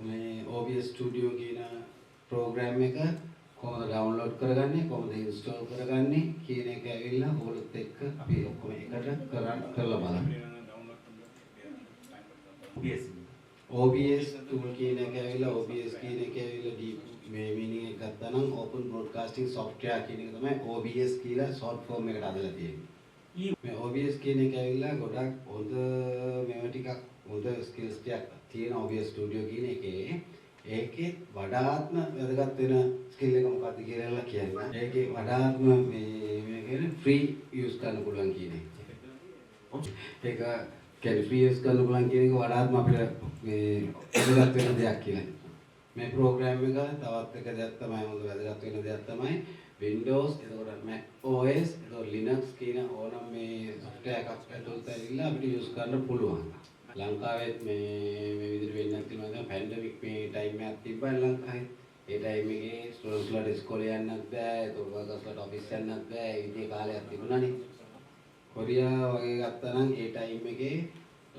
මේ OBS Studio කියන program එක කොහොමද download කරගන්නේ කොහොමද install කරගන්නේ කියන එක ඇවිල්ලා ඔයගොල්ලොත් එක්ක අපි ඔක්කොම එකට කරලා බලමු. OBS tool කියන එක ඇවිල්ලා OBS කියන එක ඇවිල්ලා deep මේ meaning එක ගත්තා නම් open broadcasting software කියන එක තමයි OBS කියලා short form එකට අදලා තියෙන්නේ. මේ OBS කියන එක ඇවිල්ලා ගොඩක් හොඳ මේවා ටිකක් හොඳ skills ටිකක් තියෙන OBS Studio කියන එකේ ඒකේ වඩාත්ම වැදගත් වෙන skill එක මොකක්ද කියලා කියන්න. ඒකේ වඩාත්ම මේ කියන්නේ free use කරන්න පුළුවන් කියන එක. ඒක කියන්නේ free use කරන්න පුළුවන් කියන එක වඩාත්ම අපිට මේ වැදගත් වෙන දෙයක් කියලා. මේ program එක තවත් එක දෙයක් තමයි හොඳ වැදගත් වෙන දෙයක් තමයි Windows, එතකොට Mac OS, එතකොට Linux කියන ඕනම මේ software එකක් ඇතුළත ඇවිල්ලා අපිට use කරන්න පුළුවන්. ලංකාවෙත් මේ විදිහට වෙන්නත් තියෙනවා පැන්ඩමික් මේ ටයිම් එකක් තිබ්බා ලංකාවේ. ඒ ටයිම් එකේ ස්ටුඩන්ට්ස්ලාට ඉස්කෝලේ යන්නත් බෑ, ඒතකොට වර්කර්ස්ලාට ඔෆිස් යන්නත් බෑ. ඒ විදිහේ කාලයක් තිබුණානේ. කොරියා වගේ ගත්තා නම් ඒ ටයිම් එකේ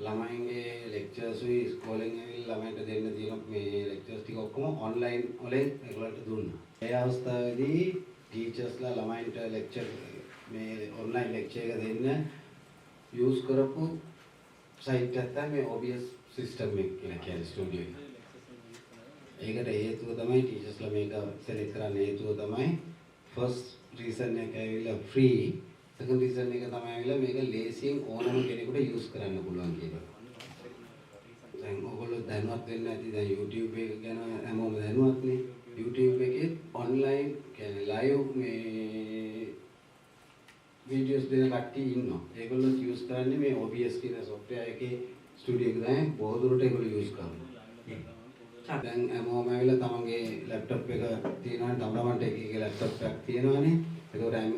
ළමයින්ගේ ලෙක්චර්ස් උයි ඉස්කෝලෙන් ඇවිල්ලා ළමයින්ට දෙන්න තියෙන මේ ලෙක්චර්ස් ටික ඔක්කොම ඔන්ලයින් වලින් ඒගොල්ලන්ට දුන්නා. ඒ අවස්ථාවේදී ටීචර්ස්ලා ළමයින්ට ලෙක්චර් මේ ඔන්ලයින් ලෙක්චර් එක දෙන්න යූස් කරපු සයිට් එකක් තමයි OBS සිස්ටම් එක කියලා කියන්නේ ස්ටුඩියෝ එක. ඒකට හේතුව තමයි ටීචර්ස්ලා මේක සෙලෙක්ට් කරන්න හේතුව තමයි ෆස්ට් රීසන් එක ඇවිල්ලා ෆ්‍රී, සෙකන්ඩ් රීසන් එක තමයි ඇවිල්ලා මේක ලේසියෙන් ඕනම කෙනෙකුට යූස් කරන්න පුළුවන් කියලා. දැන් ඔයගොල්ලෝ දැනුවත් වෙන්න ඇති දැන් YouTube එක ගැන හැමෝම දැනුවත්නේ. YouTube එකේ ඔන්ලයින් කියන්නේ ලයිව් මේ videos දෙන කට්ටිය ඉන්නවා. ඒගොල්ලෝ use කරන්නේ මේ OBS කියන software එකේ ස්ටුඩියෝ එක තමයි බොහෝ දුරට ඒගොල්ලෝ use කරනවා. දැන් හැමෝම ඇවිල්ලා තමන්ගේ laptop එක තියෙනවා තමන්ට එකේ laptop එකක් තියෙනවානේ. ඒකෝට හැම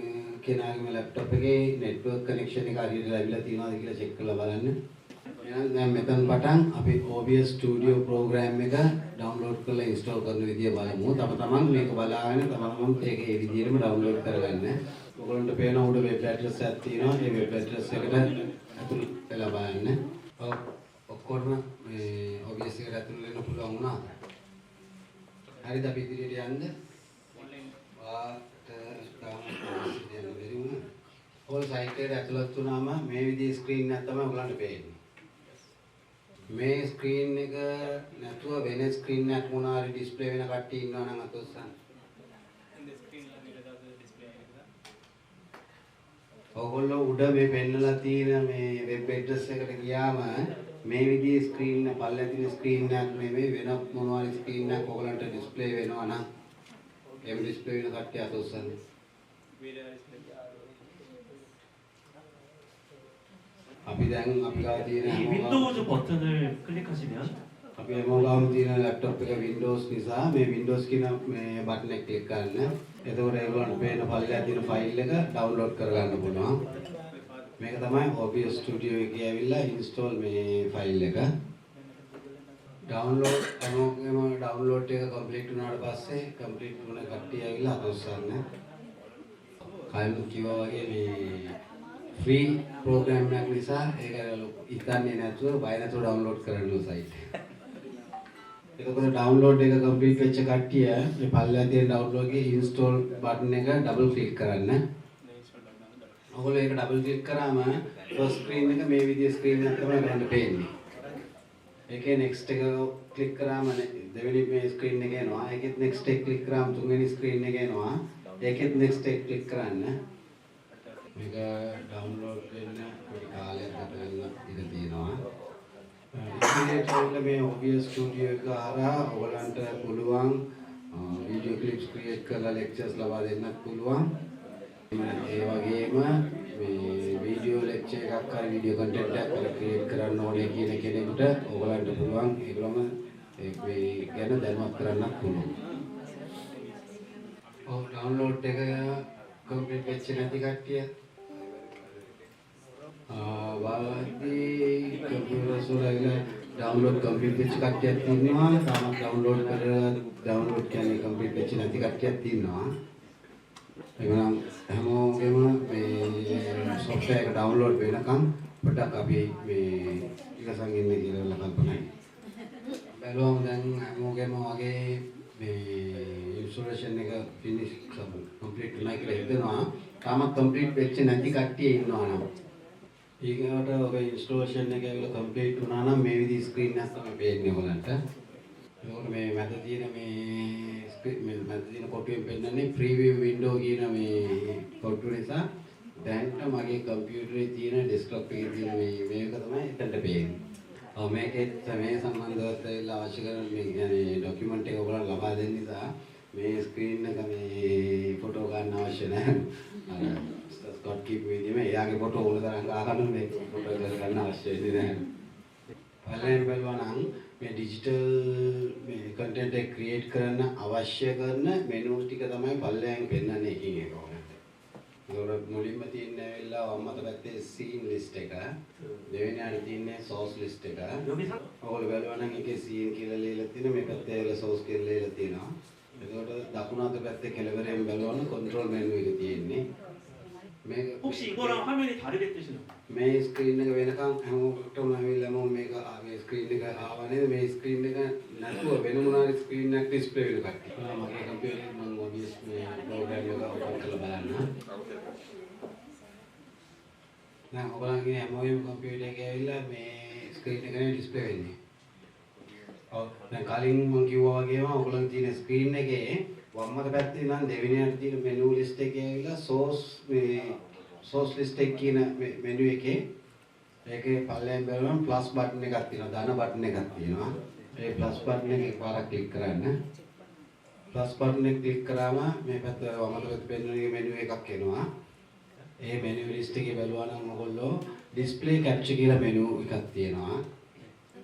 කෙනාගේම laptop එකේ network connection එක හරියට ලැබිලා තියෙනවද කියලා check කරලා බලන්න. එහෙනම් දැන් මෙතන පටන් අපි OBS Studio program එක download කරලා install කරන විදිය බලමු. තමන් මේක බලාගෙන තමන් ඒක ඒ විදිහටම download කරගන්න. ඔයගොල්ලන්ට පේන උඩ web address එකක් තියෙනවා. මේ web address එකට ඇතුල් වෙලා බලන්න. ඔක්කොම මේ OBS එකට ඇතුල් වෙන්න පුළුවන් වුණාද? හරිද අපි ඉදිරියට යන්න? ඔය සයිට් එකට ඇතුළත් වුණාම මේ විදිහේ ස්ක්‍රීන් එකක් තමයි ඔයගලන්ට පේන්නේ. මේ ස්ක්‍රීන් එක නැතුව වෙන ස්ක්‍රීන් එකක් මොනවා හරි ඩිස්ප්ලේ වෙන කට්ටිය ඉන්නවා නම් අත උස්සන්න. ඔයගොල්ලෝ උඩ මේ පෙන්නලා තියෙන මේ වෙබ් ඇඩ්‍රස් එකට ගියාම මේ විදිහේ ස්ක්‍රීන් එක පල්ලේ තියෙන ස්ක්‍රීන් එකක් නෙමෙයි වෙන මොනවා හරි ස්ක්‍රීන් එකක් ඔයගලන්ට ඩිස්ප්ලේ වෙනවා නම් ඒ ඩිස්ප්ලේ වෙන කට්ටිය අත උස්සන්න. අපි දැන් අපි ගාව තියෙන Windows 버튼을 클릭하시면 අපි හැමෝගාම තියෙන laptop එක Windows නිසා මේ Windows කියන මේ බටන් එක ක්ලික් කරන්න. එතකොට ඒගොල්ලන්ට පේන ෆයිල් තියෙන ෆයිල් එක download කරගන්න පුළුවන්. මේක තමයි OBS Studio එකේ ඇවිල්ලා install මේ ෆයිල් එක. download හැමෝගෙම download එක complete වුණාට පස්සේ complete වුණ කට්ටිය ඇවිල්ලා අතොස්සන්න. කලින් කිව්වා වගේ මේ free program එකක් නිසා ඒක ඉතින්නේ නැතුව බය නැතුව download කරන්න ඕන site එක. එතකොට download එක complete වෙච්ච කට්ටිය මේ පල්ලෙහා තියෙන download එකේ install button එක double click කරන්න. ඔයගොල්ලෝ ඒක double click කරාම first screen එක මේ විදිහේ screen එකක් තමයි ගන්න පේන්නේ. ඒකේ next එක click කරාම දෙවෙනි මේ screen එක එනවා. ඒකෙත් next එක click කරාම තුන්වෙනි screen එක එනවා. ඒකෙත් next එක click කරන්න. මේක download වෙන්න පොඩි කාලයක් ගත වෙන්න ඉඩ තියෙනවා. ඉතින් මේ OBS Studio එක හරහා ඔයගලන්ට පුළුවන් video clips create කරලා lectures ලබා දෙන්නත් පුළුවන්. ඒ වගේම මේ video lecture එකක් හරි video content එකක් create කරන්න ඕනේ කියන කෙනෙකුට ඔයගලන්ට පුළුවන් ඒගොල්ලම මේ ගැන දැනුවත් කරන්නත් පුළුවන්. ඔව් download එක complete වෙච්ච නැති කට්ටිය වාදී කම්පියුටර් වල download complete වෙච්ච කට්ටියක් ඉන්නවා. තාම download කියන්නේ complete වෙච්ච නැති කට්ටියක් ඉන්නවා. එහෙනම් හැමෝගෙම මේ software එක download වෙනකම් පොඩ්ඩක් අපි මේ ඉවසන් ඉන්න කියලා කල්පනායි. බැලුවම දැන් හැමෝගෙම වගේ මේ ඉන්ස්ටොලේෂන් එක ෆිනිෂ් කම්ප්ලීට් වුණා කියලා හිතනවා. තාමත් කම්ප්ලීට් වෙච්ච නැති කට්ටිය ඉන්නවා නම්. ඊගාට ඔබ ඉන්ස්ටොලේෂන් එක ඇවිල්ලා කම්ප්ලීට් වුණා නම් මේ විදිහේ ස්ක්‍රීන් එකක් තමයි පේන්නේ ඔයගලන්ට. ඒකෝට මේ මැද තියෙන මේ මැද තියෙන කොටුවෙන් පෙන්නන්නේ ප්‍රීවියු වින්ඩෝ කියන මේ කොටුව නිසා දැන්ට මගේ කම්පියුටරේ තියෙන ඩෙස්ක්ටොප් එකේ තියෙන මේක තමයි එතනට පේන්නේ. මේකෙත් මේ සම්බන්ධවත් වෙලා අවශ්‍ය කරන මේ කියන්නේ ડોකියුමන්ට් එක ඔයගොල්ලෝ ලබා දෙන්න නිසා මේ ස්ක්‍රීන් එක මේ ෆොටෝ ගන්න අවශ්‍ය නැහැ. අර ස්කොට් කීප් විදිහම එයාගේ ෆොටෝ උල තරම් ගන්න මේ ෆොටෝ ගන්න අවශ්‍ය වෙන්නේ නැහැ. පළවෙනි බලනවා නම් මේ ඩිජිටල් මේ කන්ටෙන්ට් එක ක්‍රියේට් කරන්න අවශ්‍ය කරන මෙනු ටික තමයි පළවෙනියෙන් පෙන්වන්නේ එකින් එක ඕනට. ඒකට මුලින්ම තියෙන ඇවිල්ලා වම් අත පැත්තේ සීන් ලිස්ට් එක. දෙවෙනි අර තියෙන්නේ සෝස් ලිස්ට් එක. ඔයගොල්ලෝ බලනවා නම් ඒකේ සීන් කියලා ලියලා තියෙනවා මේ පැත්තේ ඇවිල්ලා සෝස් කියලා ලියලා තියෙනවා. එතකොට දකුණු අත පැත්තේ කෙළවරෙන් බලවන කන්ට්‍රෝල් මෙනු එක තියෙන්නේ. මේක 혹시 이거랑 화면이 다르게 뜨시나요? මේ ස්ක්‍රීන් එක වෙනකන් හැමෝටම ඇවිල්ලා මම මේක මේ ස්ක්‍රීන් එක ආවා නේද මේ ස්ක්‍රීන් එක නැතුව වෙන මොනවාරි ස්ක්‍රීන් එකක් ඩිස්ප්ලේ වෙන කට්ටිය. මගේ කම්පියුටරේ මම OBS මේ ප්‍රෝග්‍රෑම් එක ඕපන් කරලා බලන්න. දැන් ඔයගොල්ලන්ගේ හැමෝගෙම කම්පියුටර් එකේ ඇවිල්ලා මේ ස්ක්‍රීන් එකනේ ඩිස්ප්ලේ වෙන්නේ. ඔව් දැන් කලින් මම කිව්වා වගේම ඔයගොල්ලන් තියෙන ස්ක්‍රීන් එකේ වම් අත පැත්තේ නම් දෙවෙනි අර තියෙන මෙනු ලිස්ට් එකේ ඇවිල්ලා සෝස් ලිස්ට් එක කියන මෙනු එකේ ඒකේ පල්ලෙන් බලනවා ප්ලස් බටන් එකක් තියෙනවා ධන බටන් එකක් තියෙනවා. ඒ ප්ලස් බටන් එක එකපාරක් ක්ලික් කරන්න. ප්ලස් බටන් එක ක්ලික් කරාම මේ පැත්ත වම් අත පැත්තේ පෙන්වන මෙනු එකක් එනවා. ඒ මෙනු ලිස්ට් එකේ බලනවා නම් ඔයගොල්ලෝ ඩිස්ප්ලේ කැප්චර් කියලා මෙනු එකක් තියෙනවා.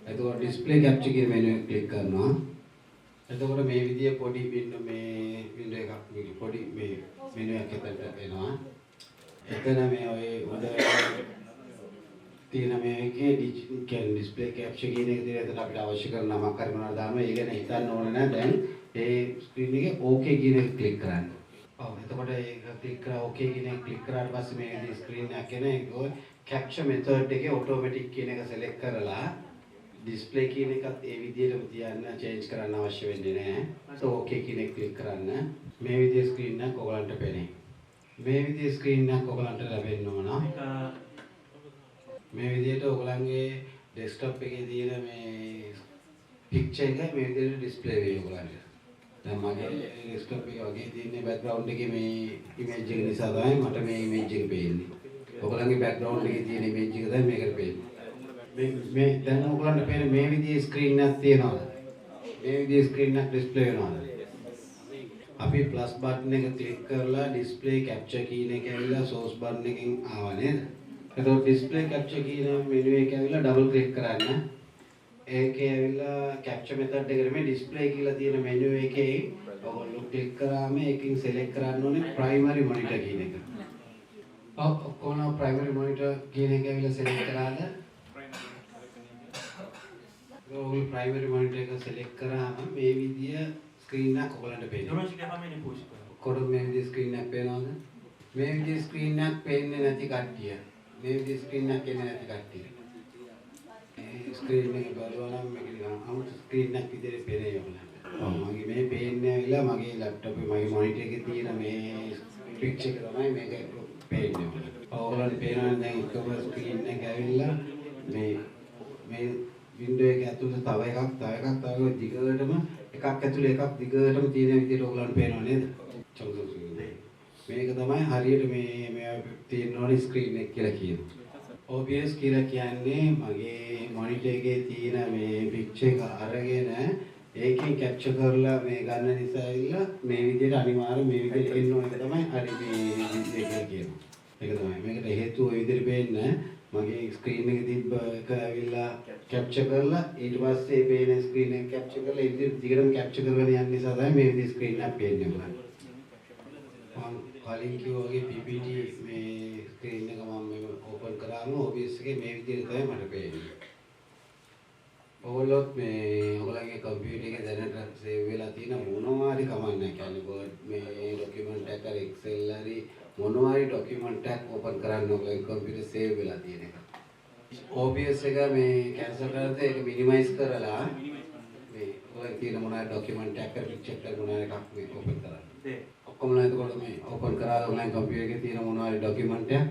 එතකොට ඩිස්ප්ලේ කැප්චර් කියන මෙනු එක ක්ලික් කරනවා. එතකොට මේ විදිය පොඩි වින්ඩෝ එකක් පොඩි මේ මෙනු එකක් එතනට එනවා. එතන මේ ඔය හොඳ තියෙන මේකේ ඩිස්ප්ලේ කැප්චර් කියන එක දිහා එතන අපිට අවශ්‍ය කරන නමක් හරි මොනවද දාන්න ඒ ගැන හිතන්න ඕනේ නැහැ. දැන් ඒ ස්ක්‍රීන් එකේ ඕකේ කියන එක ක්ලික් කරන්න. ඔව් එතකොට ඒක ක්ලික් කරා ඕකේ කියන එක ක්ලික් කරාට පස්සේ මේ විදිහේ ස්ක්‍රීන් එකක් එන ඒක කැප්චර් මෙතඩ් එකේ ඔටෝමැටික් කියන එක සිලෙක්ට් කරලා ඩිස්ප්ලේ කියන එකත් ඒ විදිහටම තියන්න චේන්ජ් කරන්න අවශ්‍ය වෙන්නේ නැහැ. ඒක ඕකේ කියන එක ක්ලික් කරන්න. මේ විදිහේ ස්ක්‍රීන් එකක් ඔයගලන්ට පෙනේ. මේ විදිහේ ස්ක්‍රීන් එකක් ඔයගලන්ට ලැබෙන්න ඕන. මේ විදිහට ඔයගලන්ගේ ඩෙස්ක්ටොප් එකේ තියෙන මේ පික්චර් එක මේ විදිහට ඩිස්ප්ලේ වෙයි ඔයගලන්ට. දැන් මගේ ඩෙස්ක්ටොප් එකේ වගේ තියෙන බෑග්ග්‍රවුන්ඩ් එකේ මේ ඉමේජ් එක නිසා තමයි මට මේ ඉමේජ් එක පේන්නේ. ඔයගලන්ගේ බෑග්ග්‍රවුන්ඩ් එකේ තියෙන ඉමේජ් එක තමයි මේකට පේන්නේ. මේ දැන් ඔයගලන්ට පේන මේ විදිහේ ස්ක්‍රීන් එකක් තියෙනවද? මේ විදිහේ ස්ක්‍රීන් එකක් ඩිස්ප්ලේ වෙනවද? අපි ප්ලස් බටන් එක ක්ලික් කරලා ඩිස්ප්ලේ කැප්චර් කියන එක ඇවිල්ලා සෝස් බටන් එකෙන් ආවා නේද? එතකොට ඩිස්ප්ලේ කැප්චර් කියන මෙනු එක ඇවිල්ලා ඩබල් ක්ලික් කරන්න. ඒකේ ඇවිල්ලා කැප්චර් මෙතඩ් එකට මේ ඩිස්ප්ලේ කියලා තියෙන මෙනු එකේ ඔයගොල්ලෝ ක්ලික් කරාම ඒකෙන් සිලෙක්ට් කරන්න ඕනේ ප්‍රයිමරි මොනිටර් කියන එක. ඔක්කොම ප්‍රයිමරි මොනිටර් කියන එක ඇවිල්ලා සිලෙක්ට් කරාද? ඔයගොල්ලෝ ප්‍රයිමරි මොනිටර් එක සිලෙක්ට් කරාම මේ විදිය ස්ක්‍රීන් එකක් ඔයගලන්ට පේනවා. 이런 식의 화면이 보이실 거예요. කොහොමද මේ විදිහේ ස්ක්‍රීන් එකක් පේනවද? මේ විදිහේ ස්ක්‍රීන් එකක් පේන්නේ නැති කට්ටිය. මේ විදිහේ ස්ක්‍රීන් එකක් එන්නේ නැති කට්ටිය. මේ ස්ක්‍රීන් එක බලනවා නම් මේක නිකන් අමුතු ස්ක්‍රීන් එකක් විදිහට පේන්නේ ඔයගලන්ට. ඔව් මගේ මේ පේන්නේ ඇවිල්ලා මගේ ලැප්ටොප් එකේ මගේ මොනිටර් එකේ තියෙන මේ පික්චර් එක තමයි මේක පේන්නේ ඔයගලන්ට. ඔයගලන්ට පේනවා දැන් එකම ස්ක්‍රීන් එක ඇවිල්ලා මේ වින්ඩෝ එක ඇතුළේ තව එකක් දිගටම එකක් ඇතුළේ එකක් දිගටම තියෙන විදිහට ඔයගලන්ට පේනව නේද? මේක තමයි හරියට මේ තියෙන ඕනේ ස්ක්‍රීන් එක කියලා කියනවා. OBS කියලා කියන්නේ මගේ මොනිටර් එකේ තියෙන මේ පික්චර් එක අරගෙන ඒකෙන් කැප්චර් කරලා මේ ගන්න නිසා ඉල්ල මේ විදිහට අනිවාර්යයෙන් මේ විදිහට එන්න ඕන එක තමයි හරි මේ විදිහ කියලා කියනවා. ඒක තමයි. මේකට හේතුව ওই විදිහට පේන්න මගේ ස්ක්‍රීන් එකේ තිබ්බ එක ඇවිල්ලා කැප්චර් කරලා ඊට පස්සේ පේන ස්ක්‍රීන් එක කැප්චර් කරලා ඒ විදිහට දිගටම කැප්චර් කරගෙන යන නිසා තමයි මේ විදිහේ ස්ක්‍රීන් එකක් පේන්නේ ඔයගලන්ට. මම කලින් කිව්වා වගේ PPT මේ ස්ක්‍රීන් එක මම ඕපන් කරාම OBS එකේ මේ විදිහට තමයි මට පේන්නේ. ඔයගොල්ලොත් මේ ඔයගලගේ කම්පියුටර් එකේ දැනට සේව් වෙලා තියෙන මොනවා හරි කමක් නැහැ. කියන්නේ Word මේ ડોකියුමන්ට් එක හරි Excel හරි මොනවා හරි ડોකියුමන්ට් එකක් ඕපන් කරන්න ඔයගලගේ කම්පියුටර් සේව් වෙලා තියෙන එක. OBS එක මේ කැන්සල් කරද්දී ඒක මිනිමයිස් කරලා මේ තියෙන මොනවා ડોකියුමන්ට් එකක් කරලා චෙක් කරලා මොනවා එකක් මේ ඕපන් කරන්න. 네. ඔක්කොම එතකොට මේ ඕපන් කරලා ඔන්ලයින් කම්පියුටර් එකේ තියෙන මොනවා ડોකියුමන්ට් එක.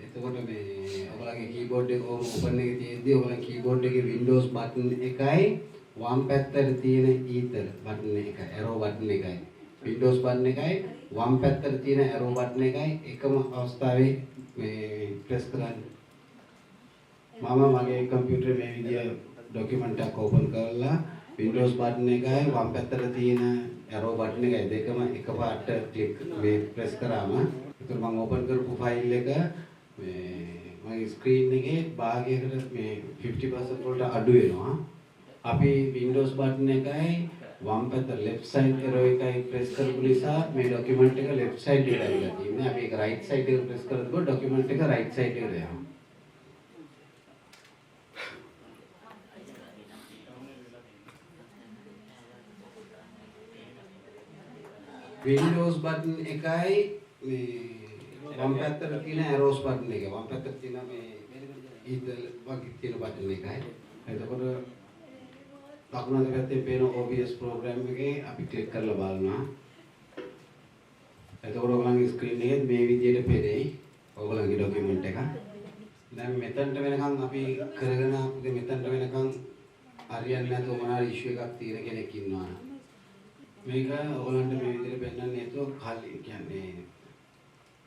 එතකොට මේ ඔයගලගේ කීබෝඩ් එක ඕපන් එකේ තියෙද්දි ඔයගලගේ කීබෝඩ් එකේ Windows බටන් එකයි වම් පැත්තට තියෙන ඊතර බටන් එක ඇරෝ බටන් එකයි Windows බටන් එකයි වම් පැත්තට තියෙන ඇරෝ බටන් එකයි එකම අවස්ථාවේ මේ ප්‍රෙස් කරන්න. මම මගේ කම්පියුටරේ මේ විදිය ડોකියුමන්ට් එකක් ඕපන් කරලා Windows බටන් එකයි වම් පැත්තට තියෙන ඇරෝ බටන් එකයි දෙකම එකපාරට ක්ලික් මේ ප්‍රෙස් කරාම ඒතර මම ඕපන් කරපු ෆයිල් එක මේ මගේ ස්ක්‍රීන් එකේ භාගයකට මේ 50% වලට අඩු වෙනවා. අපි Windows බටන් එකයි වම් පැත්ත left side arrow එකයි press කරපු නිසා මේ document එක left side එකට ඇවිල්ලා තියෙන්නේ. අපි ඒක right side එකට press කරද්දී document එක right side එකට යනවා. Windows button එකයි මේ වම් පැත්තට තියෙන arrows button එක. වම් පැත්තට තියෙන මේ ඊතල වගේ තියෙන button එකයි. එතකොට දකුණු අත පැත්තේ පේන OBS program එකේ අපි ක්ලික් කරලා බලනවා. එතකොට ඔයගොල්ලන්ගේ ස්ක්‍රීන් එකේ මේ විදිහට පෙරෙයි. ඔයගොල්ලන්ගේ ડોකියුමන්ට් එක. දැන් මෙතනට වෙනකන් අපි කරගෙන ආපු මෙතනට වෙනකන් හරියන්නේ නැතුව මොනවා ඉෂුව එකක් තියෙන කෙනෙක් ඉන්නවා. මේක ඔයගොල්ලන්ට මේ විදිහට පෙන්නන්නේ නැතුව කලින් කියන්නේ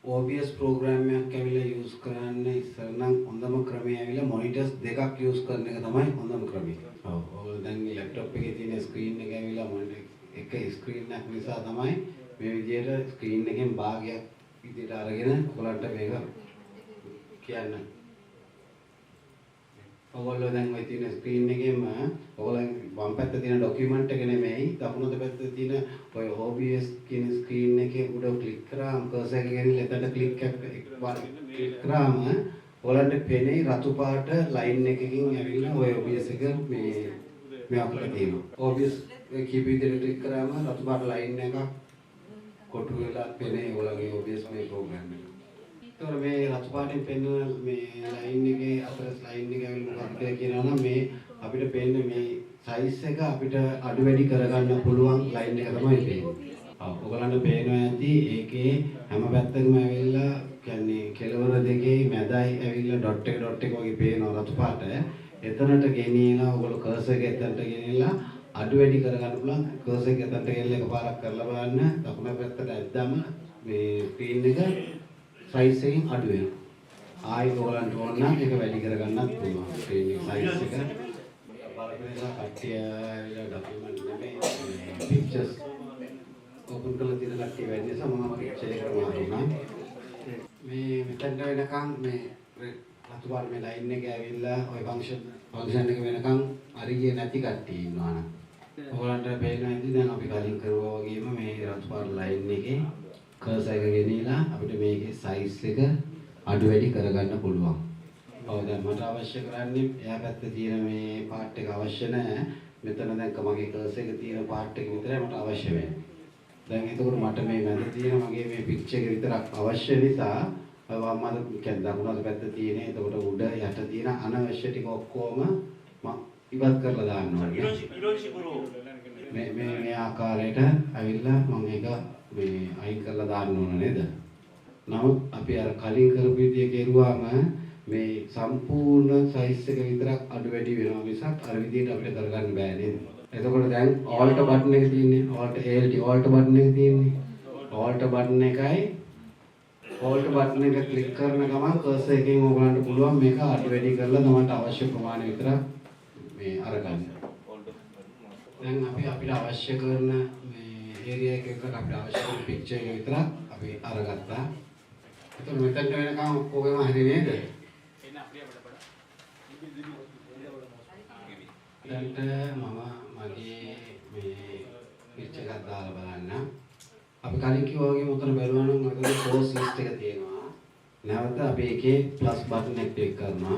OBS program එකක් ඇවිල්ලා use කරන්න ඉස්සර නම් හොඳම ක්‍රමය ඇවිල්ලා monitors දෙකක් use කරන එක තමයි හොඳම ක්‍රමය. ඔව් ඔයගොල්ලෝ දැන් මේ laptop එකේ තියෙන screen එක ඇවිල්ලා monitor එක screen එකක් නිසා තමයි මේ විදිහට screen එකෙන් භාගයක් විදිහට අරගෙන ඔයගොල්ලන්ට මේක කියන්න. ඔයගොල්ලෝ දැන් ওই තියෙන screen එකෙන්ම ඔයගොල්ලන් වම් පැත්තේ තියෙන document එක නෙමෙයි දකුණු පැත්තේ තියෙන ඔය OBS කියන screen එකේ උඩ click කරාම cursor එක ගෙනිලා එතනට click කරාම ඔයගොල්ලන්ට පේන්නේ රතු පාට line එකකින් ඇවිල්ලා ඔය OBS එක මේ අපිට තියෙනවා. OBS කීප විදිහට click කරාම රතු පාට line එකක් කොටු වෙලා පේන්නේ ඔයගොල්ලන්ගේ OBS මේ program එක. ඒතර මේ රතු පාටින් පෙන්වන මේ line එකේ අතර line එක ඇවිල්ලා මොකක්ද කියලා කියනවා නම් මේ අපිට පේන්නේ මේ size එක අපිට අඩු වැඩි කරගන්න පුළුවන් line එක තමයි පේන්නේ. ඔව් ඔයගලන්ට පේනවා ඇති ඒකේ හැම පැත්තකම ඇවිල්ලා කියන්නේ කෙළවර දෙකේ මැදයි ඇවිල්ලා dot එක වගේ පේනවා රතු පාට. එතනට ගෙනියලා ඔයගොල්ලෝ cursor එක එතනට ගෙනියලා අඩු වැඩි කරගන්න පුළුවන්. cursor එක එතනට ගෙනියලා එකපාරක් කරලා බලන්න දකුණු පැත්තට ඇද්දාම මේ screen එක size එකෙන් අඩු වෙනවා. ආයෙ ඔයගලන්ට ඕන නම් ඒක වැඩි කරගන්නත් පුළුවන්. screen එක size එක බලපෑම කට්ටිය document නෙමෙයි pictures open කරලා තියෙන කට්ටිය වැඩි නිසා මම picture එක කරනවා. මේ මෙතන වෙනකන් මේ රතු පාට මේ line එක ඇවිල්ලා ওই function එක වෙනකන් හරිය නැති කට්ටිය ඉන්නවා නම් ඔයගලන්ට පේනවා ඉතින් දැන් අපි කලින් කරුවා වගේම මේ රතු පාට line එකේ cursor එක ගෙනියලා අපිට මේකේ size එක අඩු වැඩි කරගන්න පුළුවන්. ඔව් දැන් මට අවශ්‍ය කරන්නේ එහා පැත්තේ තියෙන මේ part එක අවශ්‍ය නැහැ. මෙතන දැන් මගේ cursor එක තියෙන part එක විතරයි මට අවශ්‍ය වෙන්නේ. දැන් එතකොට මට මේ මැද තියෙන මගේ මේ picture එක විතරක් අවශ්‍ය නිසා වම් අත කියන්නේ දකුණු අත පැත්තේ තියෙන එතකොට උඩ යට තියෙන අනවශ්‍ය ටික ඔක්කොම මම ඉවත් කරලා දාන්න ඕනේ. 이런 식으로 මේ ආකාරයට ඇවිල්ලා මම ඒක මේ අයින් කරලා දාන්න ඕන නේද? නමුත් අපි අර කලින් කරපු විදිය කෙරුවාම මේ සම්පූර්ණ size එක විතරක් අඩු වැඩි වෙනවා මිසක් අර විදියට අපිට කරගන්න බෑ නේද? එතකොට දැන් alt button එක තියෙන්නේ alt button එක තියෙන්නේ alt button එකයි alt button එක ක්ලික් කරන ගමන් cursor එකෙන් ඔයගලන්ට පුළුවන් මේක අඩු වැඩි කරලා තමන්ට අවශ්‍ය ප්‍රමාණය විතරක් මේ අරගන්න. දැන් අපි අපිට අවශ්‍ය කරන මේ area එක විතර අපිට අවශ්‍ය කරන picture එක විතර අපි අරගත්තා. එතකොට මෙතනට වෙනකම් ඔක්කොගෙම හරි නේද? දැන්ට මම මගේ මේ picture එකක් දාලා බලන්න. අපි කලින් කිව්වා වගේ මොතන බලනවා නම් අතන source list එක තියෙනවා. නැවත අපි එකේ plus button එක ක්ලික් කරනවා.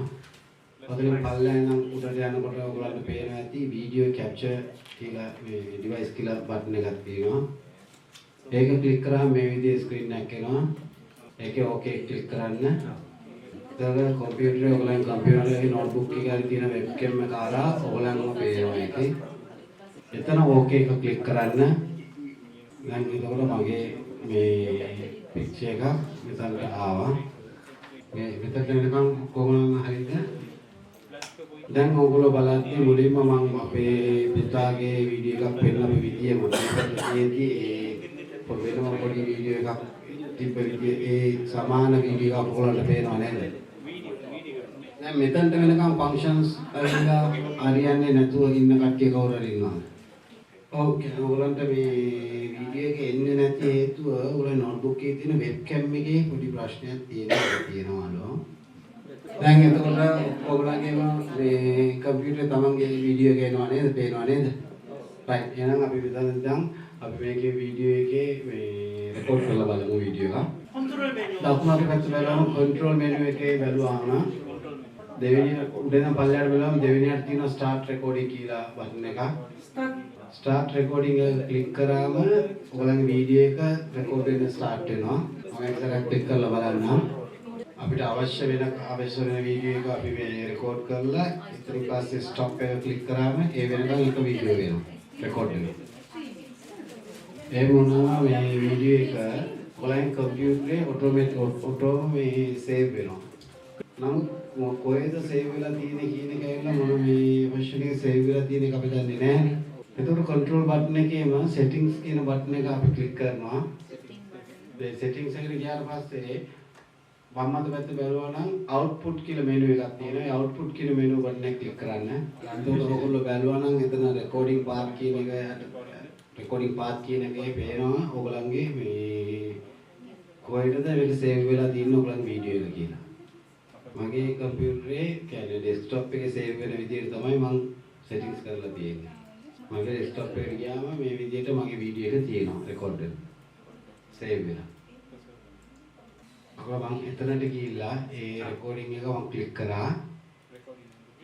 ඔතන පල්ලෙන් නම් උඩට යනකොට ඔයගොල්ලන්ට පේනවා ඇති video capture කියලා මේ device කියලා button එකක් තියෙනවා. ඒක ක්ලික් කරාම මේ විදිහේ screen එකක් එනවා. ඒකේ okay ක්ලික් කරන්න. එතකොට computer එක ඔයගොල්ලන් computer එකේ notebook එකේ හරි තියෙන webcam එක ආලා ඔයගොල්ලන්ම පේනවා ඒකේ. එතන ඕකේ එක ක්ලික් කරන්න. දැන් එතකොට මගේ මේ පික්චර් එක මෙතනට ආවා. මේ මෙතන වෙනකම් කොහොමද හරිද? දැන් ඕගොල්ලෝ බලද්දී මුලින්ම මම අපේ පිටාගේ වීඩියෝ එකක් පෙන්නපු විදිය මොකක්දදී වෙනම පොඩි වීඩියෝ එකක් තිබ්බ විදිය ඒ සමාන වීඩියෝ එකක් ඔයගොල්ලන්ට පේනව නේද? දැන් මෙතනට වෙනකම් ෆන්ක්ෂන්ස් අරිලා හරියන්නේ නැතුව ඉන්න කට්ටිය කවුරු හරි ඉන්නවද? ඕකේ ඔයගොල්ලන්ට මේ වීඩියෝ එක එන්නේ නැති හේතුව ඔයගොල්ලෝ නෝට්බුක් එකේ තියෙන වෙබ්කැම් එකේ පොඩි ප්‍රශ්නයක් තියෙනවලු. දැන් එතකොට ඔයගොල්ලන්ගේම මේ කම්පියුටරේ තමන්ගේ වීඩියෝ එක එනවා නේද? පේනවා නේද? රයිට්. එහෙනම් අපි දැන් අපි මේකේ වීඩියෝ එකේ මේ රෙකෝඩ් කරලා බලමු වීඩියෝ එක. 컨트롤 메뉴. දකුණු අත පැත්තට බලමු කන්ට්‍රෝල් මෙනු එකේ බැලුවාම දෙවෙනි උඩින් පල්ලයට බලමු දෙවෙනියට තියෙන ස්ටාර්ට් රෙකෝඩින් කියලා බටන් එක. ස්ටාර්ට් රෙකෝඩින් එක ක්ලික් කරාම ඔයගොල්ලන්ගේ වීඩියෝ එක රෙකෝඩ් වෙන්න ස්ටාර්ට් වෙනවා. මම ඒක සරක් ක්ලික් කරලා බලන්නම්. අපිට අවශ්‍ය වෙන වීඩියෝ එක අපි මේ රෙකෝඩ් කරලා ඊට පස්සේ ස්ටොප් එක ක්ලික් කරාම ඒ වෙනකන් එක වීඩියෝ වෙනවා රෙකෝඩ් වෙනවා. ඒ වුණාම මේ වීඩියෝ එක ඔයගොල්ලන් කම්පියුටරේ ඔටෝ මේ සේව් වෙනවා. නමුත් කොහෙද සේව් වෙලා තියෙන්නේ කියන එක ඇවිල්ලා මොන මේ version එකේ සේව් වෙලා තියෙන එක අපි දන්නේ නැහැ. එතකොට control button එකේම settings කියන button එක අපි click කරනවා. මේ settings එකට ගියාට පස්සේ වම් අත පැත්තේ බලනවා නම් output කියලා menu එකක් තියෙනවා. ඒ output කියන menu button එක click කරන්න. එතකොට ඔයගොල්ලෝ බලනවා නම් එතන recording path කියන එකේ පේනවා ඔයගොල්ලන්ගේ මේ කොහෙටද මේක save වෙලා තියෙන්නේ ඔයගොල්ලන්ගේ වීඩියෝ එක කියලා. මගේ කම්පියුටරේ කියන්නේ ඩෙස්ක්ටොප් එකේ සේව් වෙන විදිහට තමයි මම සෙටින්ග්ස් කරලා තියෙන්නේ. මගේ ඩෙස්ක්ටොප් එකට ගියාම මේ විදිහට මගේ වීඩියෝ එක තියෙනවා රෙකෝඩ් වෙලා. සේව් වෙලා. අකව මම එතනට ගිහිල්ලා ඒ රෙකෝඩින් එක මම ක්ලික් කරා.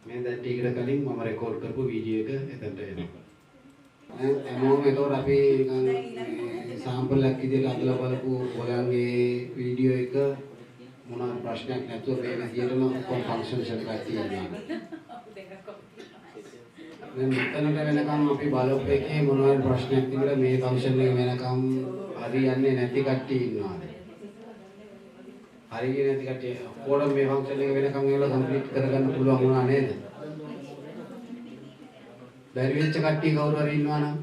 මේ දැන් ටිකට කලින් මම රෙකෝඩ් කරපු වීඩියෝ එක එතනට එනවා. එමෝම ඒතකොට අපි නිකන් සාම්පල් එකක් විදිහට අදලා බලපු ඔයගොල්ලන්ගේ වීඩියෝ එක මොනවා ප්‍රශ්නයක් නැතුව මේ විදිහටම ඔක්කොම ෆන්ක්ෂන්ස් එකක් තියෙනවා. දැන් මෙතනට වෙනකම් අපි බලපු එකේ මොනවා ප්‍රශ්නයක් තිබුණා මේ ෆන්ක්ෂන් එක වෙනකම් හරියන්නේ නැති කට්ටිය ඉන්නවාද? හරියන්නේ නැති කට්ටිය කොහොමද මේ ෆන්ක්ෂන් එක වෙනකම් ඒවල කම්ප්ලීට් කරගන්න පුළුවන් වුණා නේද? බැරි වෙච්ච කට්ටිය කවුරු හරි ඉන්නවා නම්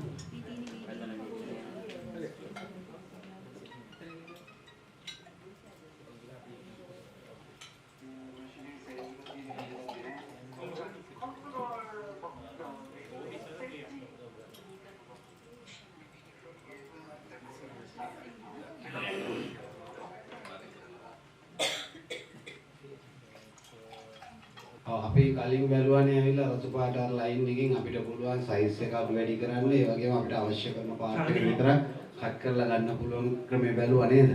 අපි කලින් බැලුවානේ ඇවිල්ලා රතු පාට අර ලයින් එකෙන් අපිට පුළුවන් සයිස් එක අඩු වැඩි කරන්න ඒ වගේම අපිට අවශ්‍ය කරන පාර්ට් එක විතරක් කට් කරලා ගන්න පුළුවන් ක්‍රමය බැලුවා නේද?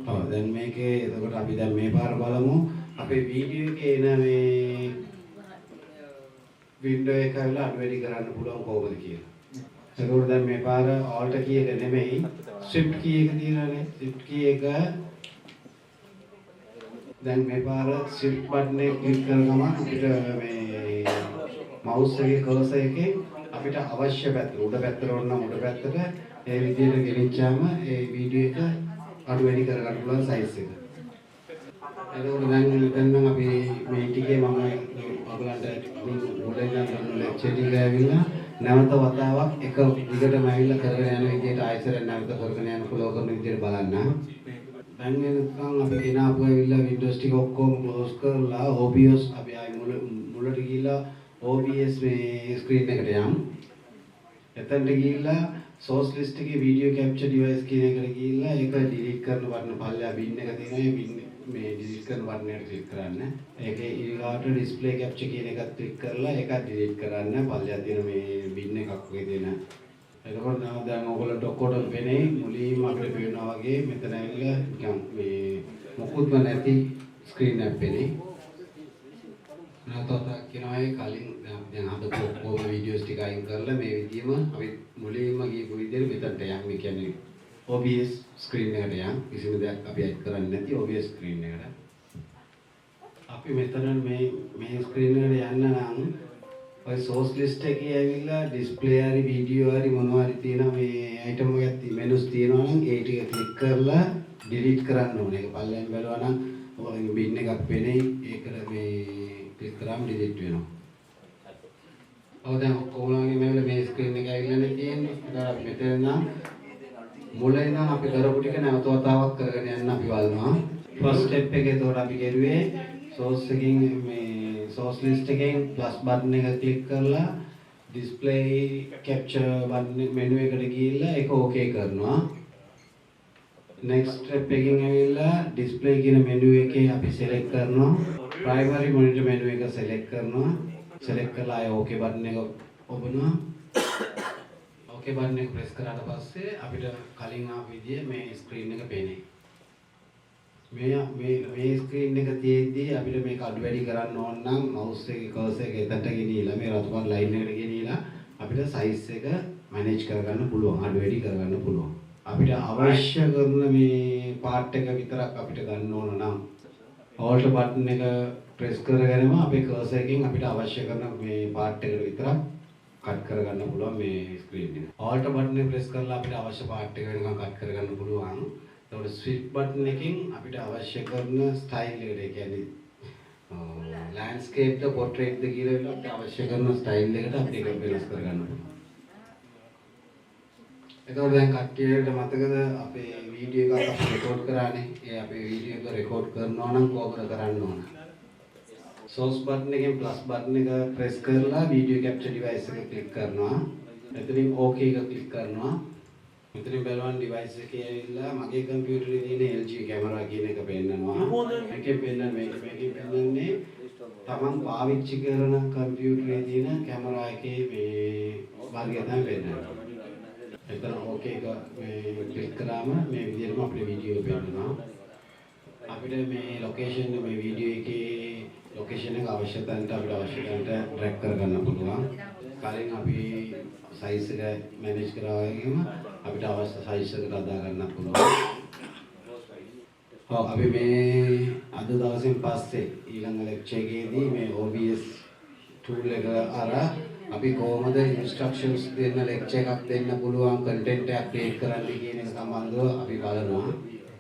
ඔව් දැන් මේකේ එතකොට අපි දැන් මේ පාර බලමු අපේ වීඩියෝ එකේ එන මේ වින්ඩෝ එක ඇවිල්ලා අඩු වැඩි කරන්න පුළුවන් කොහොමද කියලා. එතකොට දැන් මේ පාර alt key එක නෙමෙයි shift key එක තියෙනවානේ. shift key එක දැන් මේ පාර shift button එක ක්ලික් කරන ගමන් අපිට මේ mouse එකේ cursor එකේ අපිට අවශ්‍ය පැත්තට උඩ පැත්තට ඕන නම් උඩ පැත්තට ඒ විදිහට ගෙනිච්චාම ඒ වීඩියෝ එක අඩු වැඩි කරගන්න පුළුවන් size එක. එතකොට දැන් මෙතන අපි මේ ටිකේ මම ඔයගලන්ට උඩින් ගන්න ලෙක්චර් ටික ඇවිල්ලා නැවත වතාවක් එක දිගටම ඇවිල්ලා කරගෙන යන විදිහට ආයෙත් නැවත කරගෙන යන ෆලෝ කරන විදිහට බලන්න. දැන් එනකන් අපි ගෙනාපු ඇවිල්ලා Windows ටික ඔක්කොම ක්ලෝස් කරලා OBS අපි ආයි මුලට ගිහිල්ලා OBS මේ ස්ක්‍රීන් එකට යමු. එතනට ගිහිල්ලා source list එකේ video capture device කියන එකට ගිහිල්ලා ඒක delete කරන බටන පල්ලෙහා bin එක තියෙනවා. ඒ bin මේ delete කරන බටන් එකට ක්ලික් කරන්න. ඒකේ ඊළඟට display capture කියන එකත් ක්ලික් කරලා ඒක delete කරන්න. පල්ලෙහා තියෙන මේ bin එකක් වගේ දෙන. එතකොට දැන් ඔයගොල්ලන්ට ඔක්කොටම වෙන්නේ මුලින්ම අපිට පේනවා වගේ මෙතන ඇවිල්ලා නිකන් මේ මොකුත්ම නැති ස්ක්‍රීන් එකක් වෙන්නේ. නැතොත් කියනවා ඒ කලින් දැන් හදපු ඔක්කොම වීඩියෝස් ටික අයින් කරලා මේ විදිහම අපි මුලින්ම ගියපු විදිහට මෙතනට යන්න. මේ කියන්නේ OBS ස්ක්‍රීන් එකට යන්න. කිසිම දෙයක් අපි අයින් කරන්නේ නැති OBS ස්ක්‍රීන් එකට. අපි මෙතන මේ ස්ක්‍රීන් එකට යන්න නම් ඔය source list එකේ ඇවිල්ලා display හරි video හරි මොනවා හරි තියෙනවා මේ item එකක් menus තියෙනවා නම් ඒ ටික click කරලා delete කරන්න ඕනේ. ඒක පල්ලෙන් බැලුවා නම් ඔය bin එකක් පෙනෙයි. ඒකට මේ click කරාම delete වෙනවා. ඔය දැන් ඔයගොල්ලෝගේ මේ screen එක ඇවිල්ලානේ තියෙන්නේ. ඒක අපි මෙතන නම් මුලින් නම් අපි කරපු ටික නැවත වතාවක් කරගෙන යන්න අපි බලනවා. first step එකේ ඒතකොට අපි කරුවේ source එකකින් මේ source list එකෙන් plus button එක click කරලා display capture button menu එකට ගිහිල්ලා ඒක okay කරනවා. next step එකකින් ඇවිල්ලා display කියන menu එකේ අපි select කරනවා. primary monitor menu එක select කරනවා. select කරලා ආය okay button එක ඔබනවා. okay button එක press කරාට පස්සේ අපිට කලින් ආපු විදිය මේ screen එක පේන්නේ. මේ ස්ක්‍රීන් එක තියෙද්දි අපිට මේක අඩු වැඩි කරන්න ඕන නම් mouse එකේ cursor එක එතනට ගෙනියලා මේ රතු පාට line එකට ගෙනියලා අපිට size එක manage කරගන්න පුළුවන් අඩු වැඩි කරගන්න පුළුවන්. අපිට අවශ්‍ය කරන මේ part එක විතරක් අපිට ගන්න ඕන නම් alt button එක press කරගෙනම අපේ cursor එකෙන් අපිට අවශ්‍ය කරන මේ part එකට විතරක් cut කරගන්න පුළුවන් මේ screen එක. alt button එක press කරලා අපිට අවශ්‍ය part එක වෙනකන් cut කරගන්න පුළුවන්. එතකොට switch button එකෙන් අපිට අවශ්‍ය කරන style එකට ඒ කියන්නේ landscape ද portrait ද කියලා අපිට අවශ්‍ය කරන style එකට අපිට ඒක වෙනස් කරගන්න පුළුවන්. එතකොට දැන් කට්ටියට මතකද අපේ වීඩියෝ එකක් අපි රෙකෝඩ් කරානේ. ඒ අපේ වීඩියෝ එක රෙකෝඩ් කරනවා නම් කොහොමද කරන්න ඕන? source button එකෙන් plus button එක press කරලා video capture device එක click කරනවා. එතනින් okay එක click කරනවා. මෙතන බලවන් device එකේ ඇවිල්ලා මගේ කම්පියුටරේ තියෙන LG කැමරා කියන එක පෙන්නනවා. මේකේ මේකේ පෙන්නන්නේ තමන් පාවිච්චි කරන කම්පියුටරේ තියෙන කැමරා එකේ මේ වර්ගය තමයි පෙන්නන්නේ. එතන okay එක මේ ක්ලික් කරාම මේ විදිහටම අපේ වීඩියෝ පෙන්නනවා. අපිට මේ location මේ වීඩියෝ එකේ location එක අවශ්‍ය තැනට අපිට අවශ්‍ය තැනට drag කරගන්න පුළුවන්. කලින් අපි size එක manage කරා වගේම අපිට අවශ්‍ය size එකට අදා ගන්න පුළුවන්. ඔව් අපි මේ අද දවසෙන් පස්සේ ඊළඟ lecture එකේදී මේ OBS tool එක අරන් අපි කොහොමද instructions දෙන්න lecture එකක් දෙන්න පුළුවන් content එකක් create කරන්න කියන එක සම්බන්ධව අපි බලනවා.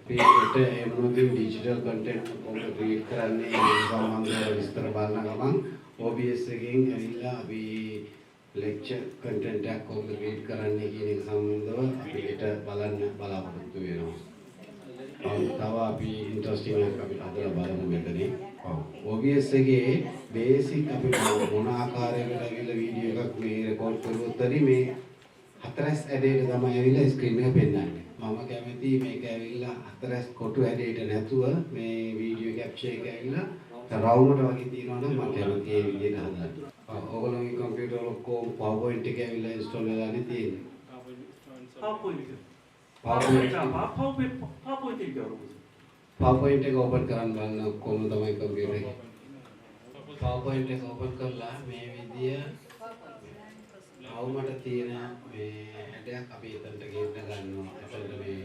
අපිට ඒ මොනවද digital content කොහොමද create කරන්නේ ඒ සම්බන්ධව විස්තර බලන ගමන් OBS එකෙන් ඇවිල්ලා අපි lecture content එකක් කොහොමද create කරන්නේ කියන එක සම්බන්ධව අපිට බලන්න බලාපොරොත්තු වෙනවා. තව අපි interesting එකක් අපි අදලා බලමු මෙතනින්. OBS එකේ basic අපි මොන ආකාරයකට ඇවිල්ලා වීඩියෝ එකක් මේ රෙකෝඩ් කරුවොත් හරි මේ හතරස් ඇඩේට තමයි ඇවිල්ලා ස්ක්‍රීන් එක පෙන්නන්නේ. මම කැමති මේක ඇවිල්ලා හතරස් කොටු ඇඩේට නැතුව මේ වීඩියෝ කැප්චර් එක ඇවිල්ලා රවුමට වගේ තියෙනවා නම් මම කැමති ඒ විදිහට හදන්න. ඔයගොල්ලෝගේ කම්පියුටර් ඔක්කොම PowerPoint එක ඇවිල්ලා ඉන්ස්ටෝල් වෙලානේ තියෙන්නේ. PowerPoint එක 열어보세요. PowerPoint එක open කරන්න බලන්න කොහොම තමයි කම්පියුටර් එක. PowerPoint එක open කරලා මේ විදිය අවුමට තියෙන මේ ඇඩයක් අපි එතනට ගෙන්න ගන්නවා. එතනට මේ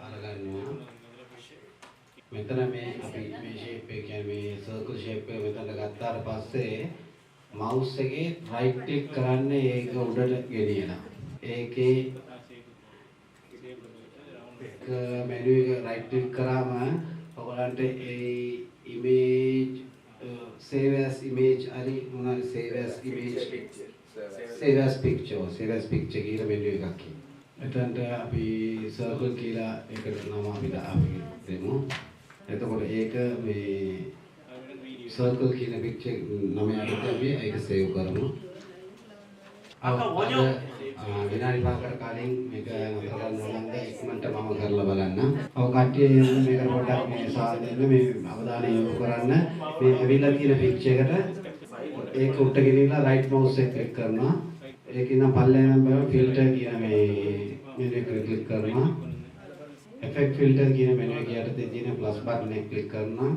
අරගන්නවා. මෙතන මේ අපි මේ shape එක කියන්නේ මේ circle shape එක මෙතනට ගත්තාට පස්සේ mouse එකේ right click කරන්න ඒක උඩට ගෙනියනවා. ඒකේ menu එක right click කරාම ඔයගලන්ට ඒ image save as image හරි මොනවාරි save as image save as picture කියලා menu එකක් තියෙනවා. එතනට අපි circle කියලා ඒකට නම අපි දෙමු. එතකොට ඒක මේ circle කියන picture නම යටතේ අපි ඒක save කරමු. විනාඩි 5කට කලින් මේක නතර කරන්න ඕනද ඉක්මනට මම කරලා බලන්න. ඔව් කට්ටිය මේක පොඩ්ඩක් මේ සාදෙන්න මේ අවධානය යොමු කරන්න. මේ ඇවිල්ලා තියෙන picture එකට ඒක උඩට ගෙනියලා right mouse එක click කරනවා. ඒකින් නම් පල්ලෙන් බලන්න filter කියන මේ menu එක click කරනවා. effect filter කියන menu එක යටතේ තියෙන plus button එක click කරනවා.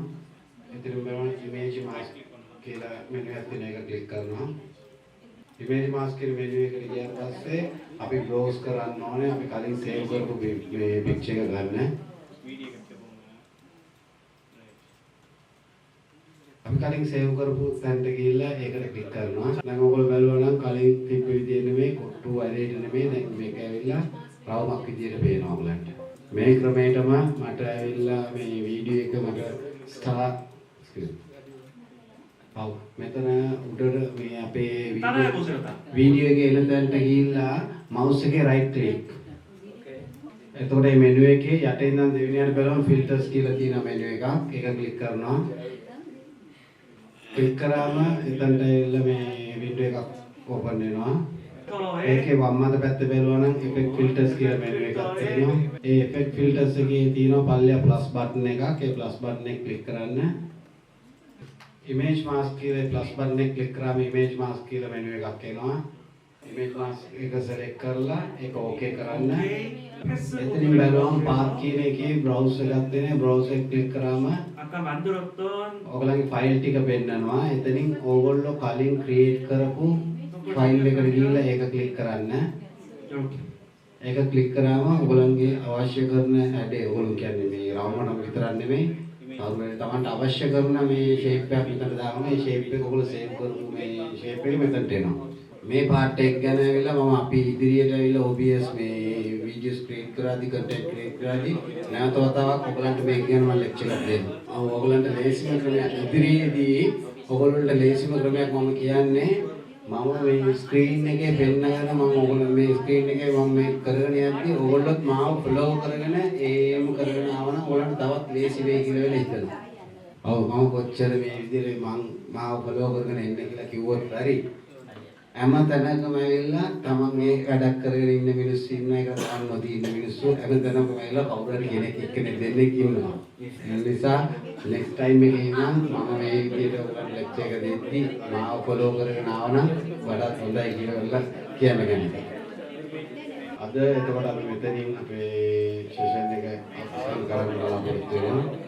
එතන බලන්න image mask කියලා menu එකක් තියෙන එක click කරනවා. image mask කියන menu එකට ගියාට පස්සේ අපි browse කරන්න ඕනේ අපි කලින් save කරපු මේ picture එක ගන්න. අපි කලින් සේව් කරපු තැනට ගිහිල්ලා ඒකට ක්ලික් කරනවා. දැන් ඔයගොල්ලෝ බලනවා නම් කලින් තිබ්බ විදිය නෙමෙයි, කොට්ටු වැඩේට නෙමෙයි. දැන් මේක ඇවිල්ලා රවුමක් විදියට පේනවා ඔයගලන්ට. මේ ක්‍රමයටම මට ඇවිල්ලා මේ වීඩියෝ එක මට ස්ටාර් ඔව් මෙතන උඩට මේ අපේ වීඩියෝ එකේ එන තැනට ගිහිල්ලා මවුස් එකේ රයිට් ක්ලික්. එතකොට මේ මෙනු එකේ යට ඉඳන් දෙවෙනියට බලමු ෆිල්ටර්ස් කියලා තියෙන මෙනු එකක්. ඒක ක්ලික් කරනවා. ක්ලික් කරාම එතනට ඇවිල්ලා මේ වින්ඩෝ එකක් ඕපන් වෙනවා. ඒකේ වම් අත පැත්ත බලනවා නම් effect filters කියලා මෙනු එකක් තියෙනවා. ඒ effect filters එකේ තියෙනවා පල්ලෙහා plus button එකක්. ඒ plus button එක ක්ලික් කරන්න. image mask කියලා plus button එක ක්ලික් කරාම image mask කියලා මෙනු එකක් එනවා. image mask එක select කරලා ඒක okay කරන්න. එතනින් බලවම් path කියන එකේ browse එකක් තියෙනවා. browse එක ක්ලික් කරාම අක්කා මන්දුරොත්තෝන් ඔයගලගේ ෆයිල් ටික පෙන්නනවා. එතනින් ඕගොල්ලෝ කලින් create කරපු ෆයිල් එකට ගිහිල්ලා ඒක ක්ලික් කරන්න. ඒක ක්ලික් කරාම ඔයගලන්ගේ අවශ්‍ය කරන ඇඩේ ඔයගොල්ලෝ කියන්නේ මේ රවුමටම විතරක් නෙමෙයි. තවම තමන්ට අවශ්‍ය කරන මේ shape එක මෙතන දානවා. මේ shape එක ඔයගොල්ලෝ save කරපු මේ shape එක මෙතනට එනවා. මේ part එක ගැන ඇවිල්ලා මම අපි ඉදිරියට ඇවිල්ලා OBS මේ video screen කරාදී content create කරාදී නැවත වතාවක් ඔයගලන්ට මේක ගැන මම lecture එකක් දෙන්නම්. ඔයගලන්ට ලේසිම ක්‍රමයක් ඉදිරියේදී ඔයගොල්ලන්ට ලේසිම ක්‍රමයක් මම කියන්නේ මම මේ ස්ක්‍රීන් එකේ පෙන්නගෙන මම ඔයගොල්ලෝ මේ ස්ක්‍රීන් එකේ මම මේ කරගෙන යද්දි ඔයගොල්ලොත් මාව ෆලෝ කරගෙන ඒම කරගෙන ආවනම් ඔයගොල්ලන්ට තවත් ලේසි වෙයි කියලා වෙලා හිතනවා. ඔව් මම කොච්චර මේ විදිහට මාව ෆලෝ කරගෙන එන්න කියලා කිව්වොත් හරි. හැම තැනකම ඇවිල්ලා තමන් මේ වැඩක් කරගෙන ඉන්න මිනිස්සු ඉන්න එක තමන් නොදී ඉන්න මිනිස්සු හැම තැනකම ඇවිල්ලා කවුරු හරි කෙනෙක් එක්කෙනෙක් දෙන්නෙක් ඉන්නවා. ඒ නිසා next time එකේ නම් මම මේ විදිහට ඔයගොල්ලන්ට lecture එක දෙද්දි මාව follow කරගෙන ආවනම් වඩාත් හොඳයි කියලා කියන්න කැමතියි. අද එතකොට අපි මෙතනින් අපේ session එක අවසන් කරන්න බලාපොරොත්තු වෙනවා.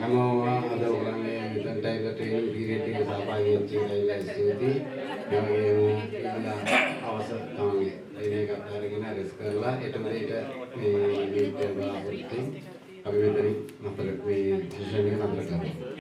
හැමෝම අද ඔයගොල්ලන්ගේ මෙතනට ඇවිල්ලා training period එක සහභාගී වෙච්ච එකයි ස්තුතියි. අවසර තමයි මේක අරගෙන රෙස් කරලා ඊට මෙතන මේ වීඩියෝ එක අපි මෙතනින් නතර මේ සෙෂන් එක නතර කරමු.